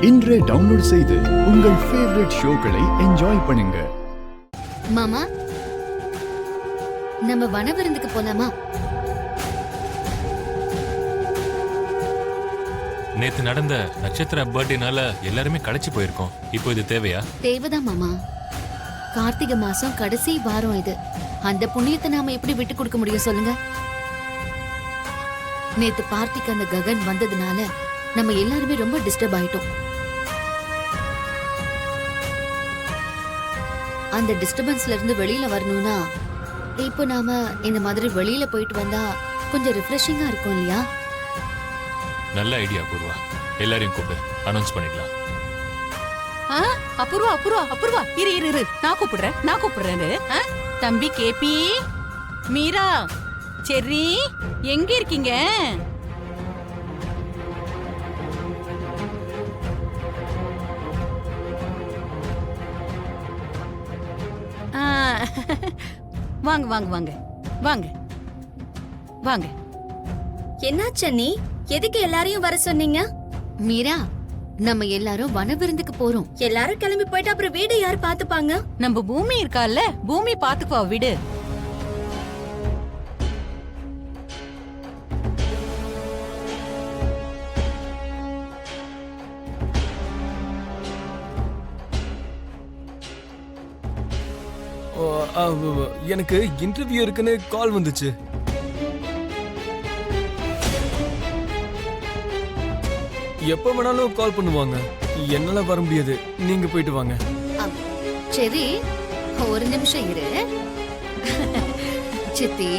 இன்றே டவுன்லோட் செய்து உங்கள் ஃபேவரட் ஷோக்களை என்ஜாய் பண்ணுங்க. மாமா, நம்ம வனவிருந்துக்கு போலாமா? நேத்து நடந்த நட்சத்திர பர்த்டேனால எல்லாருமே களைச்சு போயிருக்கோம். இப்போ இது தேவையா? தேவைதான் மாமா. கார்த்திகை மாசம் கடைசி வாரம் இது. அந்த புண்ணியத்தை நாம எப்படி விட்டு கொடுக்க முடியும் சொல்லுங்க? நேத்து பார்ட்டிக்கு அந்த ககன் வந்ததுனால நம்ம எல்லாருமே ரொம்ப டிஸ்டர்ப் ஆயிட்டோம். அந்த டிஸ்டர்பன்ஸ்ல இருந்து வெளியில வரணும்னா இப்போ நாம இந்த மாதிரி வெளியில போயிட்டு வந்தா கொஞ்சம் ரிஃப்ரெஷிங்கா இருக்கும் இல்லையா? நல்ல ஐடியா பூர்வா. எல்லாரையும் கூப்பிடு, அனௌன்ஸ் பண்ணிடலாம். அபூர்வா அபூர்வா அபூர்வா, இரு நான் கூப்பிடுறேன். தம்பி கேபி, மீரா, செர்ரி, எங்க இருக்கீங்க? வாங்க வாங்க வாங்க வாங்க வாங்க. என்னாச்சு நீ? எதுக்கு எல்லாரையும் வர சொன்னீங்க? மீரா, நம்ம எல்லாரும் வனவிருந்துக்கு போறோம். எல்லாரும் கிளம்பி போயிட்டு அப்புறம் வீடு யார் பாத்துப்பாங்க? நம்ம பூமி இருக்கால, பூமி பாத்துக்குவா விடு. எனக்கு இன்டர்வியூ இருக்குன்னு கால் வந்துச்சு. எப்ப வேணாலும் கால் பண்ணுவாங்க. என்னால வர முடியாது, நீங்க போயிட்டு வாங்க. சரி, ஒரு நிமிஷம் இரு. சித்தி,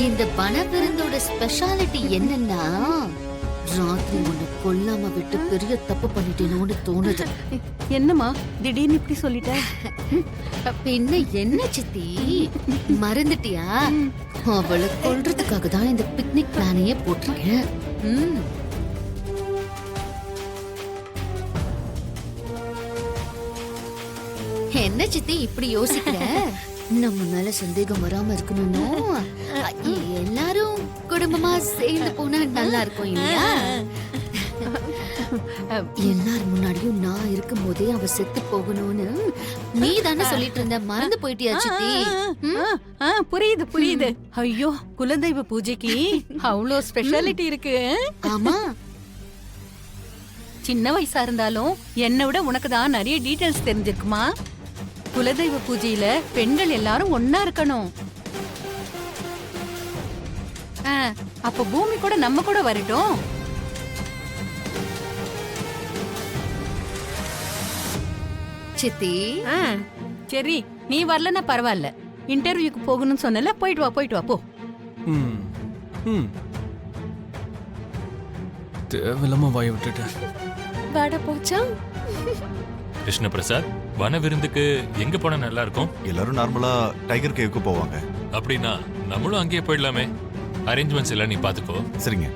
இந்த வனவிருந்தோட ஸ்பெஷாலிட்டி என்னன்னா, ராத்திரி உன்னை கொல்லாம விட்டு பெரிய தப்பு பண்ணிட்டேனோன்னு தோணுது. என்னம்மா திடீர்னு இப்படி சொல்லிட்ட? பின்ன என்ன சித்தி, மறந்துட்டியா? அவளை கொல்றதுக்காக தான் இந்த பிக்னிக் பிளானையே போட்டிருக்கேன். என்ன சித்தி இப்படி யோசிக்கிற? நம்ம மேல சந்தேகம் வராம இருக்கணும்னா எல்லாரும் குடும்பமா சேர்ந்து போனா நல்லா இருக்கும் இல்லையா? எல்லாரும் முன்னாடியும் நான் இருக்கும் போதே அவ செத்து போகணும்னு நீ தானே சொல்லிட்டு இருந்த, மறந்து போயிட்டியா சித்தி? புரியுது. ஐயோ, குலதெய்வ பூஜைக்கு அவ்வளோ ஸ்பெஷாலிட்டி இருக்கு. ஆமா, சின்ன வயசா இருந்தாலும் என்னை விட உனக்கு தான் நிறைய டீடைல்ஸ் தெரிஞ்சிருக்குமா? குலதெய்வ பூஜையில பெண்கள் எல்லாரும் ஒன்னா இருக்கணும். அப்ப பூமி கூட நம்ம கூட வரட்டும். சித்தி. சரி, நீ வரலன்னா பரவாயில்ல. இன்டர்வியூக்கு போகணும்னு சொன்னல, போயிட்டு வா போ. தேவையில்லாம வாய விட்டுட்டேன். வாட போச்சா? கிருஷ்ண பிரசாத், வன விருந்துக்கு எங்க போனா நல்லா இருக்கும்? எல்லாரும் நார்மலா டைகர் கேவுக்கு போவாங்க. அப்படின்னா நம்மளும் அங்கேயே போயிடலாமே. அரேஞ்ச்மெண்ட்ஸ் எல்லாம் நீ பாத்துக்கோ. சரிங்க.